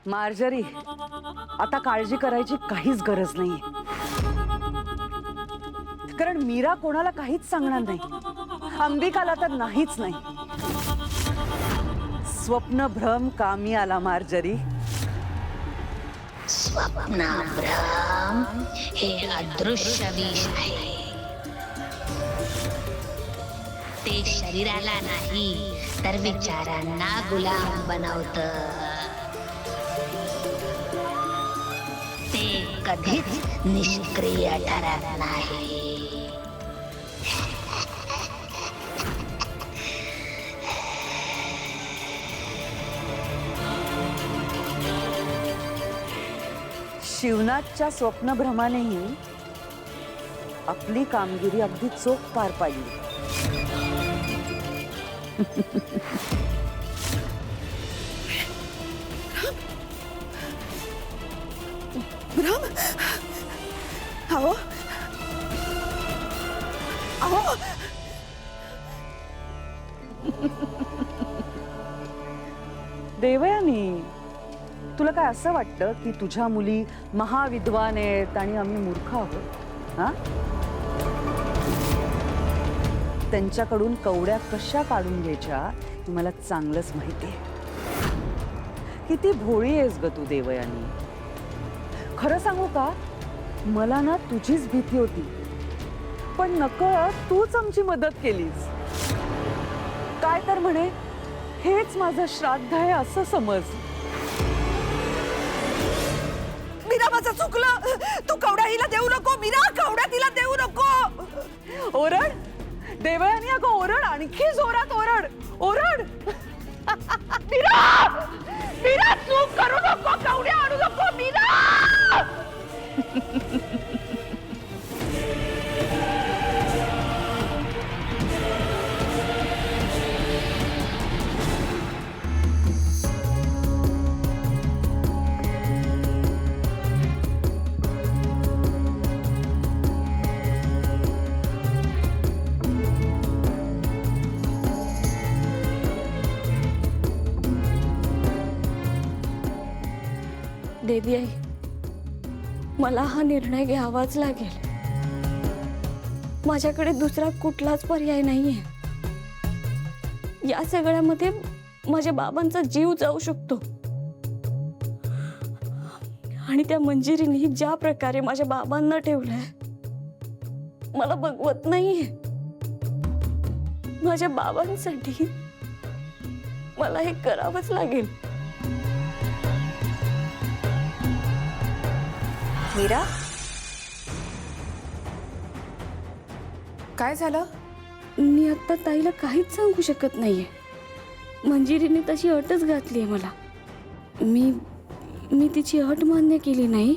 Marjorie, आता काळजी करायची काहीच गरज नाही, कारण मीरा कोणाला काहीच सांगणार नाही, अंबिकाला तर नाहीच नाही. स्वप्न भ्रम कामी आला मार्जरी. स्वप्न भ्रम हे अदृश्य विष आहे. ते शरीराला नाही तर विचारांना गुलाम बनवतं. ते कधीच निष्क्रिय ठरत नाही. शिवनाथच्या स्वप्नभ्रमानेही आपली कामगिरी अगदी चोख पार पाडली. भ्रम, अहो अहो, देवयानी, तुला काय असं वाटतं की तुझ्या मुली महाविद्वान आहेत आणि आम्ही मूर्ख आहोत? हा, त्यांच्याकडून कवड्या कशा काढून घ्यायच्या हे मला चांगलंच माहिती आहे. किती भोळी आहेस ग तू देवयानी. खरं सांगू का, मला ना तुझीच भीती होती, पण नकळत तूच आमची मदत केलीस. काय तर म्हणे, हेच माझं श्राद्ध आहे असं समज. मीरा, माझं चुकलं. तू कवड्या हिला देऊ नको. मीरा, कवड्या तिला देऊ नको. ओरड देवयानी, अगं ओरड, आणखी जोरात ओरड, ओरड. मीरा, मीरा, चूक करू नको, कवड्या आणू नको मीरा. देवी आई, मला हा निर्णय घ्यावाच लागेल. माझ्याकडे दुसरा कुठलाच पर्याय नाहीये. या सगळ्यामध्ये माझ्या बाबांचा जीव जाऊ शकतो, आणि त्या मंजिरीने ज्या प्रकारे माझ्या बाबांना ठेवलंय मला बघवत नाहीये. माझ्या बाबांसाठी मला हे करावंच लागेल. मीरा, काय झालं? मी आता ताईला काहीच सांगू शकत नाहीये. मंजिरीने तशी अटच घातली आहे मला. मी तिची अट मान्य केली नाही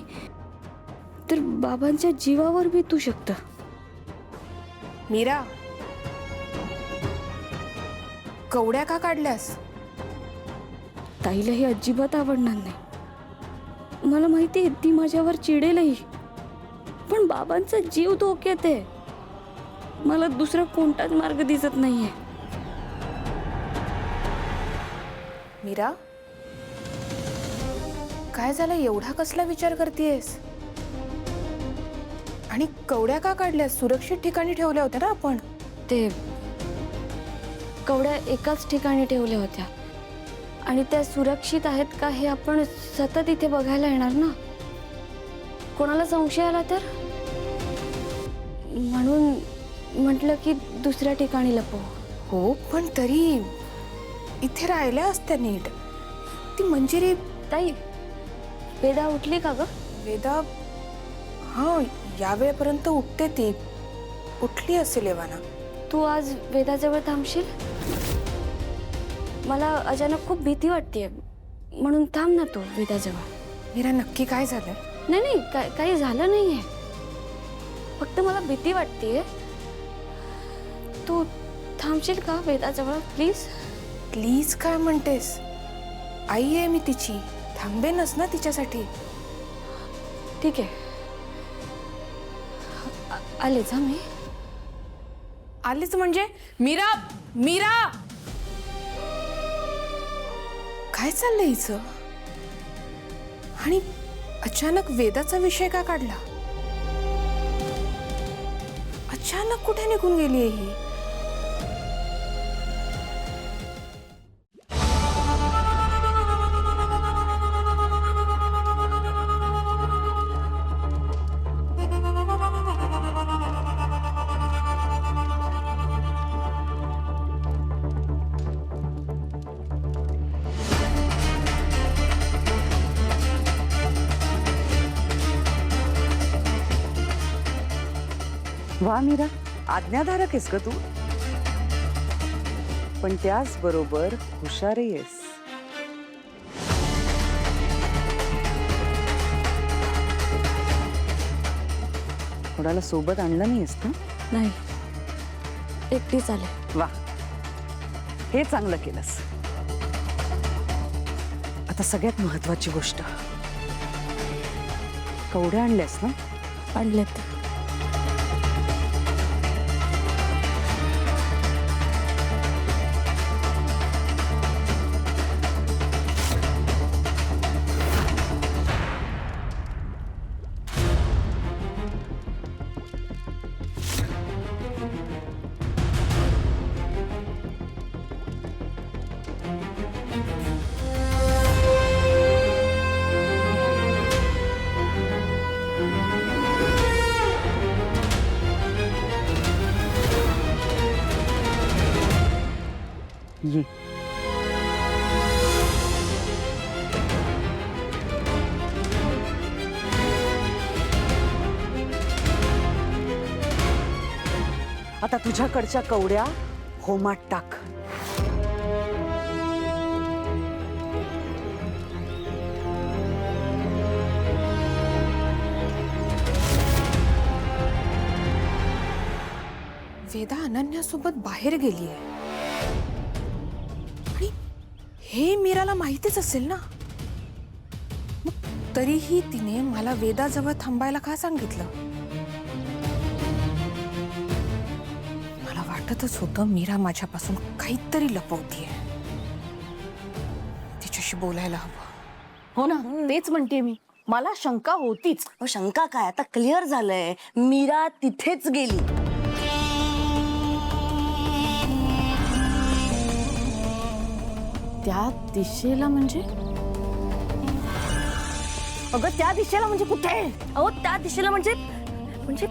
तर बाबांच्या जीवावर बेतू शकतं. मीरा, कवड्या का काढल्यास? ताईला हे अजिबात आवडणार नाही. मला माहिती आहे ती माझ्यावर चिडेलही, पण बाबांचा जीव धोक्यात आहे. मला दुसरा कोणताच मार्ग दिसत नाहीये. मीरा, काय झालं? एवढा कसला विचार करतेयस? आणि कवड्या का काढल्यास? सुरक्षित ठिकाणी ठेवल्या होत्या ना आपण. ते कवड्या एकाच ठिकाणी ठेवल्या होत्या आणि त्या सुरक्षित आहेत का हे आपण सतत इथे बघायला येणार ना. कोणाला संशय आला तर, म्हणून म्हटलं की दुसऱ्या ठिकाणी लपवू. हो, पण तरी इथे राहिल्या असत्या नीट. ती मंजिरी. ताई, वेदा उठली का ग? वेदा, हा, या वेळेपर्यंत उठते ती. उठली असेल एवाना. तू आज वेदाजवळ थांबशील? मला अचानक खूप भीती वाटतेय, म्हणून थांब ना तू वेदाजवळ. मीरा, नक्की काय झालंय? नाही नाही, काही झालं नाहीये, फक्त मला भीती वाटतेय. तू थांबशील का वेदाजवळ प्लीज? प्लीज काय म्हणतेस? आई आहे मी तिची, थांबेनच ना तिच्यासाठी. ठीक आहे, आलेच हा मी. आलीच म्हणजे? मीरा, मीरा, काय चाललंय हिचं? आणि अचानक वेदाचा विषय का काढला? अचानक कुठे निघून गेली ही? वा मीरा, आज्ञाधारक आहेस का तू? पण त्याच बरोबर हुशारही आहेस. कोणाला सोबत आणलं नाहीस ना? नाही, एकटीच आले. वा, हे चांगलं केलंस. आता सगळ्यात महत्वाची गोष्ट, कवड्या आणल्यास ना? आणलेत. ये. आता तुझ्याकडच्या कवड्या होमात टाक. वेदा अनन्यासोबत बाहेर गेलीये आणि हे मीराला माहितीच असेल ना. मग तरीही तिने मला वेदाजवळ थांबायला का सांगितलं? मला वाटतच होतं मीरा माझ्यापासून काहीतरी लपवतीये. तिच्याशी बोलायला हवं. हो ना, तेच म्हणते मी. मला शंका होतीच. शंका काय, आता क्लिअर झालंय. मीरा तिथेच गेली. त्या दिशेला म्हणजे? अगं त्या दिशेला म्हणजे कुठे? अहो त्या दिशेला म्हणजे म्हणजे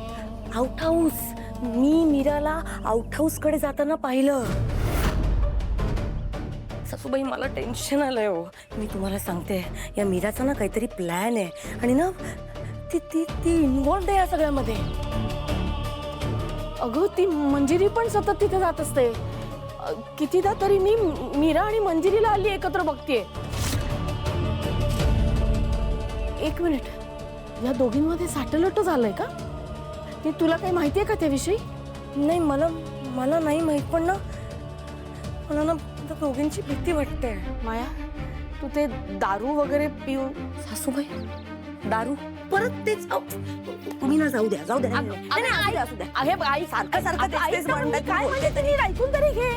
आउट हाऊस. मी मीराला आउट हाऊस कडे जाताना पाहिलं. सासूबाई मला टेन्शन आलंय हो. मी तुम्हाला सांगते, या मीराचा ना काहीतरी प्लॅन आहे आणि ना ती ती ती इन्व्हॉल्ड आहे या सगळ्यामध्ये. अगं ती मंजिरी पण सतत तिथे जात असते. कितीदा तरी मी मीरा आणि मंजिरीला आली एकत्र बघतेय. एक मिनिट, या दोघींमध्ये सॅटेलाइट झालंय का? ते तुला काही माहितीये का त्याविषयी? नाही, मला मला नाही माहित, पण ना मला ना त्या दोघींची भीती वाटते. माया, तू ते दारू वगैरे पिऊन. सासूबाई, दारू परत तेच. तुम्ही ना जाऊ द्या, जाऊ द्या. नाही, नाही, असू द्या. आई सारखं सारखं तेच तेच म्हणतात. काय म्हणजे तरी ऐकून तरी घे.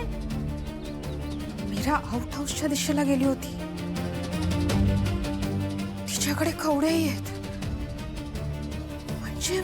मीरा आउट हाऊसच्या दिशेला गेली होती. तिच्याकडे कवड्याही आहेत. म्हणजे